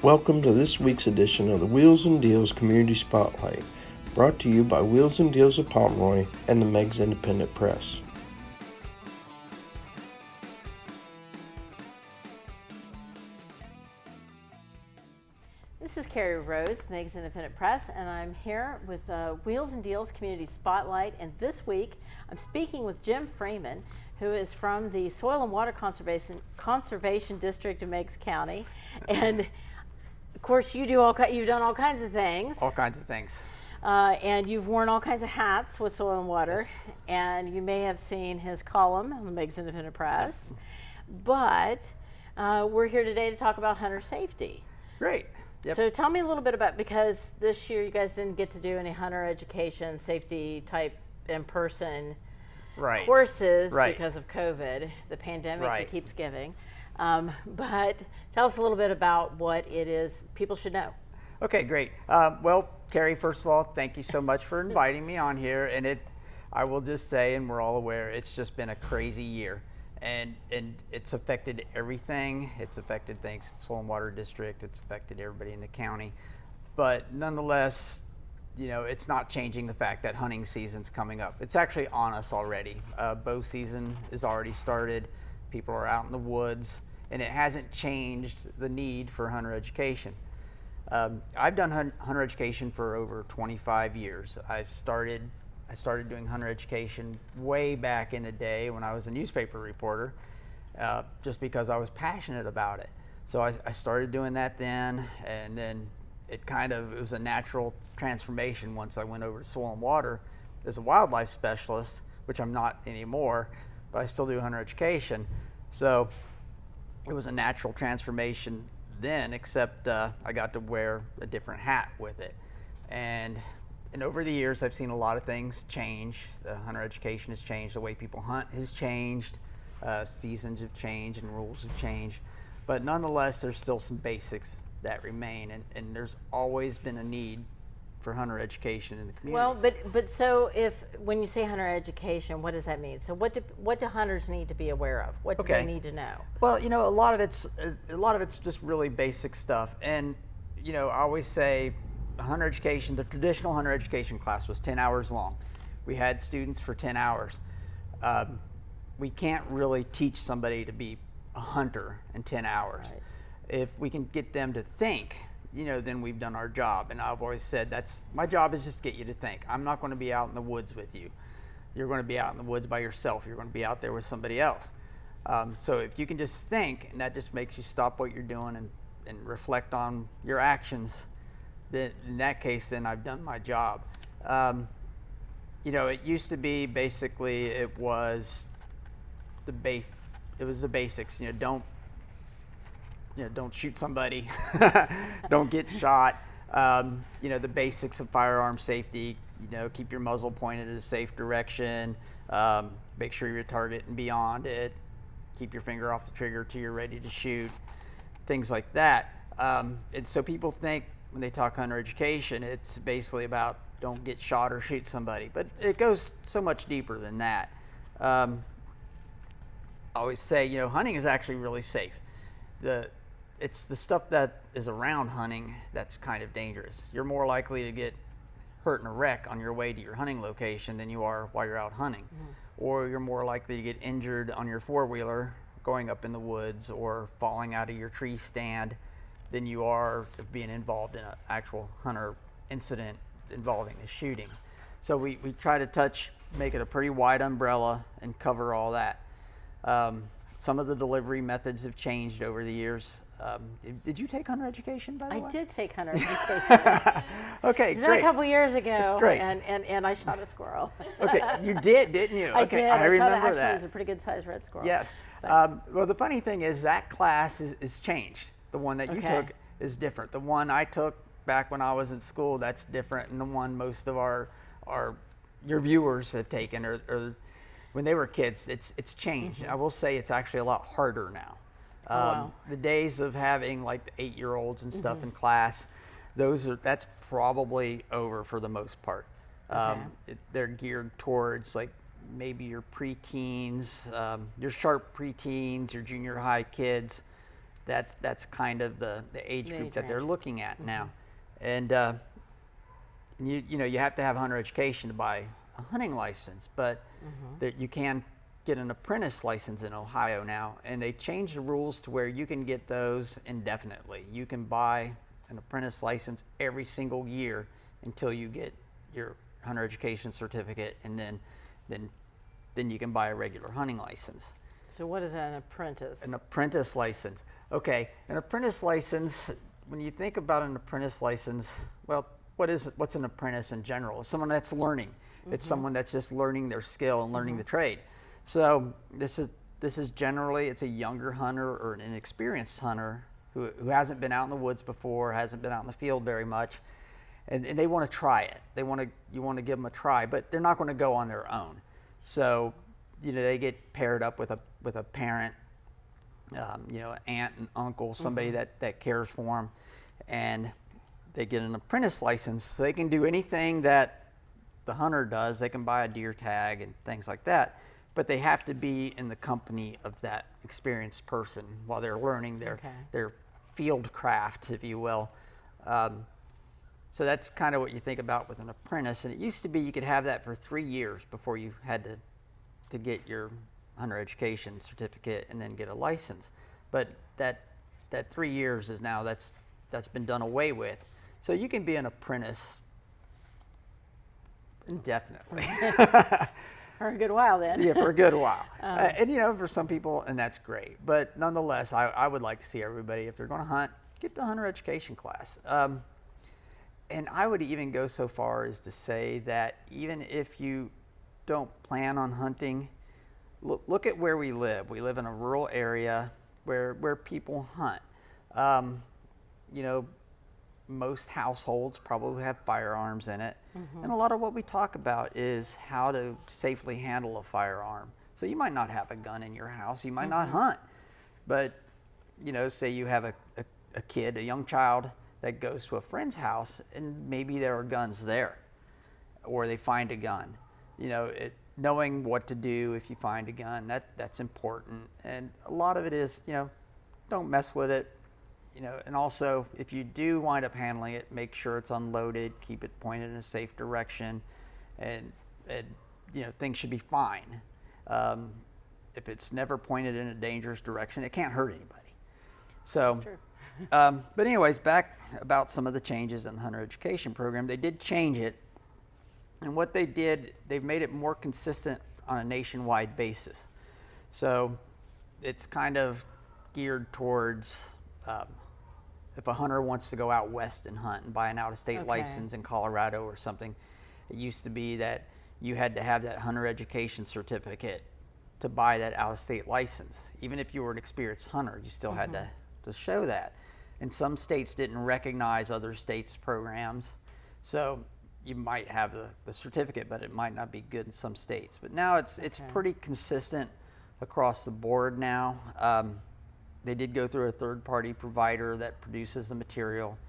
Welcome to this week's edition of the Wheels and Deals Community Spotlight, brought to you by Wheels and Deals of Pomeroy and the Meigs Independent Press. This is Carrie Rose, Meigs Independent Press, and I'm here with Wheels and Deals Community Spotlight. And this week, I'm speaking with Jim Freeman, who is from the Soil and Water Conservation District of Meigs County. And of course, you've done all kinds of things. All kinds of things. And you've worn all kinds of hats with Soil and Water. Yes. And you may have seen his column on the Meigs Independent Press. But we're here today to talk about hunter safety. Great. Yep. So tell me a little bit about, because this year you guys didn't get to do any hunter education, safety type in-person courses because of COVID, the pandemic that keeps giving. But tell us a little bit about what it is people should know. Okay, great. Well, Carrie, first of all, thank you so much for inviting me on here. And I will just say, and we're all aware, it's just been a crazy year. And it's affected everything. It's affected things at Soil and Water District. It's affected everybody in the county. But nonetheless, you know, it's not changing the fact that hunting season's coming up. It's actually on us already. Bow season is already started. People are out in the woods, and it hasn't changed the need for hunter education. I've done hunter education for over 25 years. I started doing hunter education way back in the day when I was a newspaper reporter, just because I was passionate about it. So I started doing that then, and then it was a natural transformation once I went over to Soil and Water as a wildlife specialist, which I'm not anymore, but I still do hunter education. So it was a natural transformation then, except I got to wear a different hat with it. And over the years, I've seen a lot of things change. The hunter education has changed. The way people hunt has changed. Seasons have changed and rules have changed. But nonetheless, there's still some basics that remain. And there's always been a need for hunter education in the community. Well, but so when you say hunter education, what does that mean? So what do hunters need to be aware of? What do they need to know? Well, you know, a lot of it's just really basic stuff. And you know, I always say, hunter education, the traditional hunter education class was 10 hours long. We had students for 10 hours. We can't really teach somebody to be a hunter in 10 hours. Right. If we can get them to think, you know, then we've done our job. And I've always said my job is just to get you to think. I'm not going to be out in the woods with you. You're going to be out in the woods by yourself. You're going to be out there with somebody else. So if you can just think, and that just makes you stop what you're doing and reflect on your actions, then in that case, then I've done my job. You know, it used to be basically it was the basics. You know, don't shoot somebody, don't get shot. You know, the basics of firearm safety. You know, keep your muzzle pointed in a safe direction. Make sure you're targeting beyond it. Keep your finger off the trigger till you're ready to shoot. Things like that. And so people think, when they talk hunter education, it's basically about don't get shot or shoot somebody, but it goes so much deeper than that. I always say, you know, hunting is actually really safe. It's the stuff that is around hunting that's kind of dangerous. You're more likely to get hurt in a wreck on your way to your hunting location than you are while you're out hunting. Mm-hmm. Or you're more likely to get injured on your four-wheeler going up in the woods or falling out of your tree stand than you are of being involved in an actual hunter incident involving a shooting. So we try to make it a pretty wide umbrella and cover all that. Some of the delivery methods have changed over the years. Did you take hunter education, by the way? I did take hunter education. Okay, it's been a couple years ago. It's great. And I shot a squirrel. Okay, you did, didn't you? I Okay, did. I remember actually, that. It was a pretty good sized red squirrel. Yes. Well, the funny thing is that class is changed. The one that you took is different. The one I took back when I was in school, that's different, and the one most of your viewers had taken or when they were kids, it's changed. Mm-hmm. I will say it's actually a lot harder now. Wow. The days of having like the 8-year-olds and stuff in class, that's probably over for the most part. They're geared towards like maybe your preteens, your sharp preteens, your junior high kids, that's kind of the age The group age that they're range. looking at now. And you have to have hunter education to buy a hunting license, but that you can get an apprentice license in Ohio now, and they changed the rules to where you can get those indefinitely. You can buy an apprentice license every single year until you get your hunter education certificate, and then you can buy a regular hunting license. So what is an apprentice? An apprentice license. Okay, an apprentice license, when you think about an apprentice license, well, what's an apprentice in general? It's someone that's learning. It's someone that's just learning their skill and learning the trade. So this is generally, it's a younger hunter or an inexperienced hunter who hasn't been out in the woods before, hasn't been out in the field very much, and they want to try it. You want to give them a try, but they're not going to go on their own. So, they get paired up with a parent, an aunt and uncle, somebody that cares for them, and they get an apprentice license, so they can do anything that the hunter does. They can buy a deer tag and things like that, but they have to be in the company of that experienced person while they're learning their field craft, if you will. So that's kind of what you think about with an apprentice. And it used to be you could have that for 3 years before you had to get your hunter education certificate and then get a license. But that 3 years is now, that's been done away with. So you can be an apprentice indefinitely. For a good while then. Yeah, for a good while. And for some people, and that's great. But nonetheless, I would like to see everybody, if they're going to hunt, get the hunter education class. And I would even go so far as to say that even if you don't plan on hunting, look at where we live. We live in a rural area where people hunt. Most households probably have firearms in it. And a lot of what we talk about is how to safely handle a firearm. So you might not have a gun in your house, you might not hunt, but say you have a kid, a young child that goes to a friend's house, and maybe there are guns there, or they find a gun. Knowing what to do if you find a gun, that's important. And a lot of it is, don't mess with it. And also, if you do wind up handling it, make sure it's unloaded, keep it pointed in a safe direction, and things should be fine. If it's never pointed in a dangerous direction, it can't hurt anybody. So, That's true. but anyways, back about some of the changes in the hunter education program. They did change it, and what they did, they've made it more consistent on a nationwide basis. So it's kind of geared towards if a hunter wants to go out west and hunt and buy an out-of-state license in Colorado or something. It used to be that you had to have that hunter education certificate to buy that out-of-state license. Even if you were an experienced hunter, you still had to show that. And some states didn't recognize other states' programs, so you might have the certificate, but it might not be good in some states. But now it's pretty consistent across the board now. They did go through a third-party provider that produces the material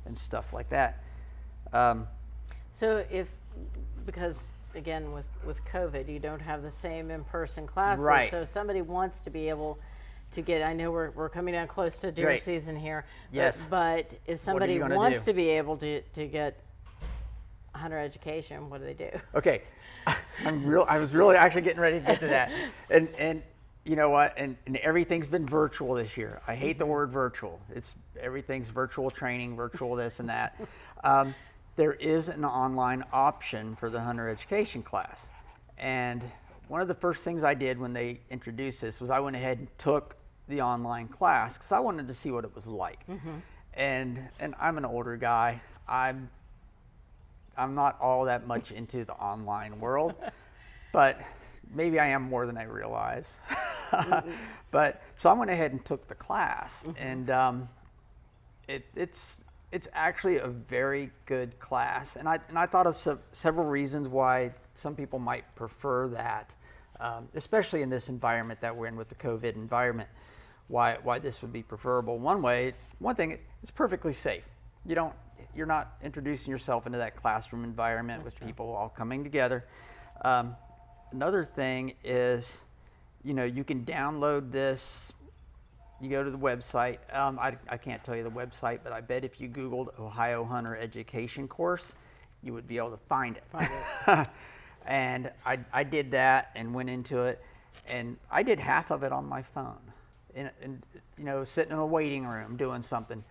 and stuff like that. So because again with COVID, you don't have the same in-person classes. Right. So if somebody wants to be able to get, I know we're coming down close to deer season here. Yes. But if somebody wants to be able to get hunter education, what do they do? Okay, I was really actually getting ready to get to that, and you know what? And everything's been virtual this year. I hate the word virtual. Everything's virtual training, virtual this and that. There is an online option for the hunter education class, and one of the first things I did when they introduced this was I went ahead and took the online class because I wanted to see what it was like. And I'm an older guy. I'm not all that much into the online world, but maybe I am more than I realize. But so I went ahead and took the class, and it's actually a very good class. And I thought of several reasons why some people might prefer that, especially in this environment that we're in with the COVID environment. Why this would be preferable? One thing, it's perfectly safe. You're not introducing yourself into that classroom environment with people all coming together. Another thing is, you can download this, you go to the website. I can't tell you the website, but I bet if you Googled Ohio Hunter Education Course, you would be able to find it. And I did that and went into it, and I did half of it on my phone, and you know, sitting in a waiting room doing something.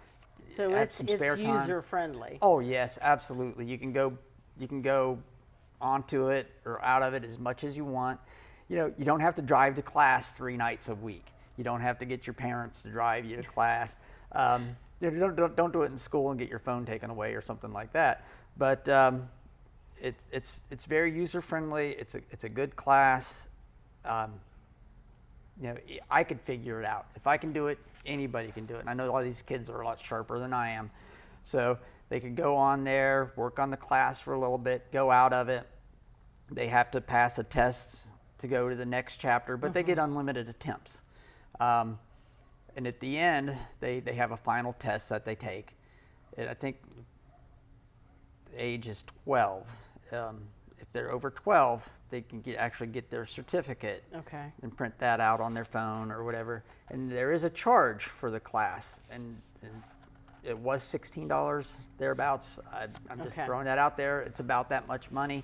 So it's user friendly. Oh yes, absolutely. You can go onto it or out of it as much as you want. You know, you don't have to drive to class 3 nights a week. You don't have to get your parents to drive you to class. You know, don't do it in school and get your phone taken away or something like that. But it's very user friendly. It's a good class. You know, I could figure it out. If I can do it, anybody can do it. And I know a lot of these kids are a lot sharper than I am, so they could go on there, work on the class for a little bit, go out of it. They have to pass a test to go to the next chapter, but they get unlimited attempts. And at the end, they have a final test that they take. And I think the age is 12. If they're over 12, they can actually get their certificate and print that out on their phone or whatever. And there is a charge for the class, and it was $16 thereabouts. I'm just throwing that out there. It's about that much money.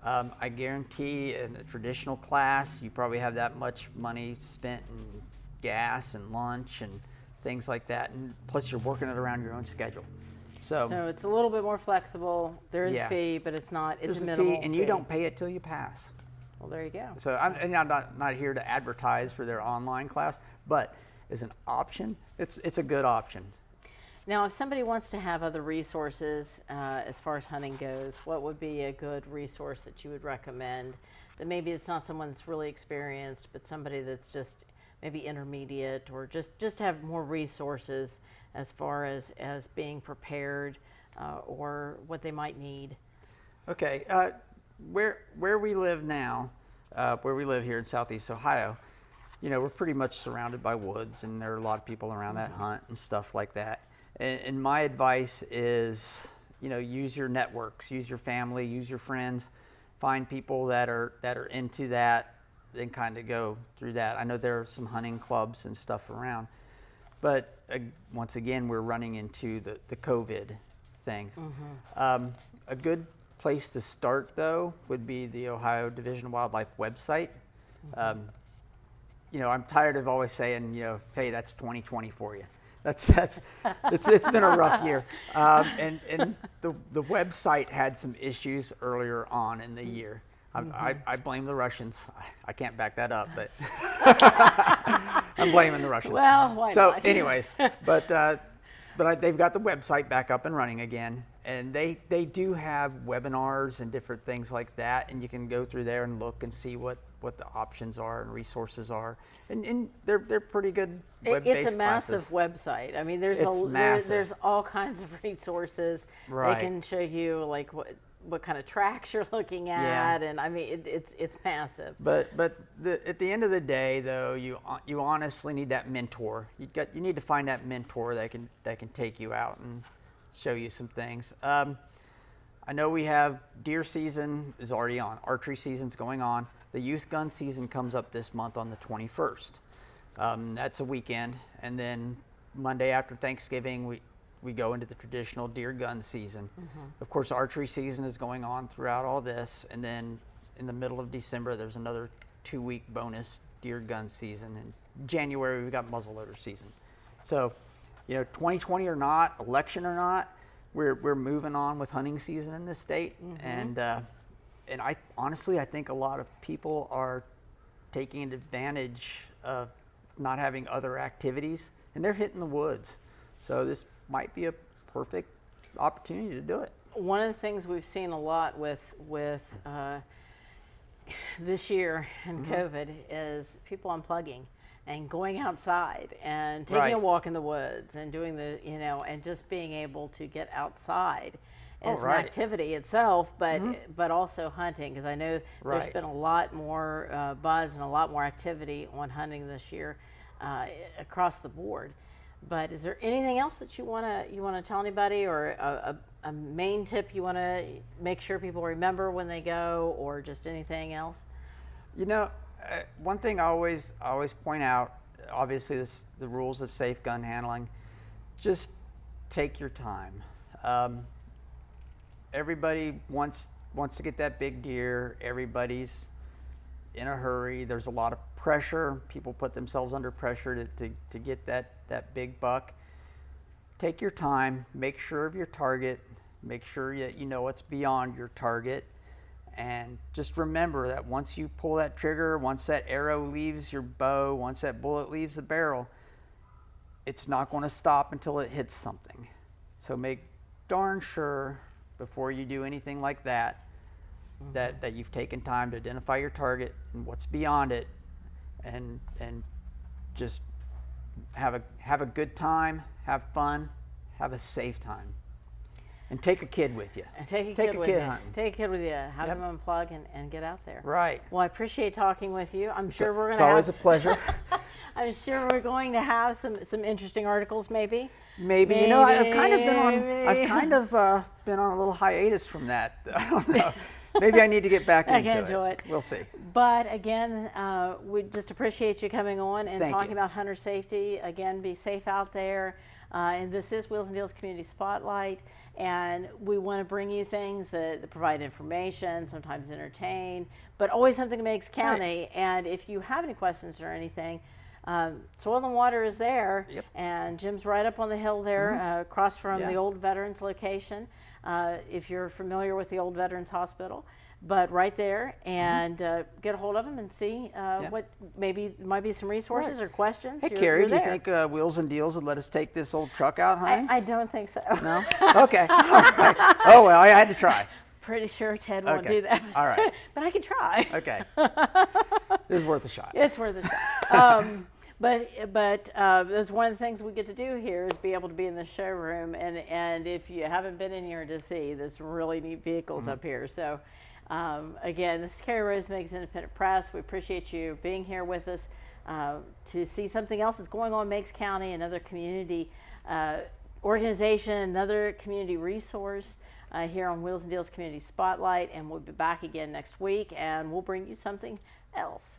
I guarantee in a traditional class, you probably have that much money spent in gas and lunch and things like that. And plus, you're working it around your own schedule. So it's a little bit more flexible. There is a fee, but it's not. It's a minimal fee, and you don't pay it till you pass. Well, there you go. So I'm not here to advertise for their online class, but as an option, it's a good option. Now, if somebody wants to have other resources as far as hunting goes, what would be a good resource that you would recommend? That maybe it's not someone that's really experienced, but somebody that's just maybe intermediate, or just have more resources as far as being prepared or what they might need. Okay, where we live now, where we live here in Southeast Ohio, you know, we're pretty much surrounded by woods, and there are a lot of people around that hunt and stuff like that. And my advice is, you know, use your networks, use your family, use your friends, find people that are into that, then kind of go through that. I know there are some hunting clubs and stuff around, but once again, we're running into the COVID things. A good place to start, though, would be the Ohio Division of Wildlife website. You know, I'm tired of always saying, you know, hey, that's 2020 for you. It's been a rough year, and the website had some issues earlier on in the year. I blame the Russians. I can't back that up, but I'm blaming the Russians. Well, why so not? anyways, but they've got the website back up and running again, and they do have webinars and different things like that, and you can go through there and look and see what the options are and resources are, and they're pretty good web-based It's a massive classes. website. I mean, there's all kinds of resources. Right. They can show you like what kind of tracks you're looking at, and I mean it's massive. But at the end of the day, though, you honestly need that mentor. You need to find that mentor that can take you out and show you some things. I know we have deer season is already on. Archery season's going on. The youth gun season comes up this month on the 21st. That's a weekend, and then Monday after Thanksgiving we go into the traditional deer gun season. Of course, archery season is going on throughout all this, and then in the middle of December there's another 2-week bonus deer gun season. In January we've got muzzleloader season. So, you know, 2020 or not, election or not, we're moving on with hunting season in this state, and I honestly think a lot of people are taking advantage of not having other activities, and they're hitting the woods. So this might be a perfect opportunity to do it. One of the things we've seen a lot with this year and COVID is people unplugging and going outside and taking a walk in the woods and doing and just being able to get outside as an activity itself, but also hunting, because I know there's been a lot more buzz and a lot more activity on hunting this year across the board. But is there anything else that you want to tell anybody, or a main tip you want to make sure people remember when they go, or just anything else? You know, one thing I always point out, obviously the rules of safe gun handling. Just take your time. Everybody wants to get that big deer. Everybody's in a hurry. There's a lot of pressure. People put themselves under pressure to get that big buck. Take your time. Make sure of your target. Make sure that you know what's beyond your target. And just remember that once you pull that trigger, once that arrow leaves your bow, once that bullet leaves the barrel, it's not going to stop until it hits something. So make darn sure before you do anything like that, that you've taken time to identify your target and what's beyond it, and just have a good time, have fun, have a safe time. And take a kid with you. And take a kid with you. Take a kid with you. Have them unplug and get out there. Right. Well, I appreciate talking with you. I'm sure we're going to. It's always a pleasure. I'm sure we're going to have some interesting articles, maybe. Maybe. You know, I've kind of been on a little hiatus from that. I don't know. Maybe I need to get back into it. We'll see. But again, we just appreciate you coming on and talking about hunter safety. Again, be safe out there. And this is Wheels and Deals Community Spotlight. And we want to bring you things that provide information, sometimes entertain, but always something in Meigs County. Right. And if you have any questions or anything, Soil and Water is there. Yep. And Jim's right up on the hill there, across from the old Veterans location, if you're familiar with the old Veterans Hospital. But right there, and get a hold of them and see what maybe might be some resources or questions. Hey, Carrie, do you think Wheels and Deals would let us take this old truck out, honey? I don't think so. No? Okay. All right. Oh, well, I had to try. Pretty sure Ted won't do that. All right. But I can try. Okay. This is worth a shot. It's worth a shot. But that's one of the things we get to do here is be able to be in the showroom, and if you haven't been in here to see, there's some really neat vehicles up here. So. Again, this is Carrie Rose, Meigs Independent Press. We appreciate you being here with us to see something else that's going on in Meigs County, another community organization, another community resource here on Wheels and Deals Community Spotlight. And we'll be back again next week, and we'll bring you something else.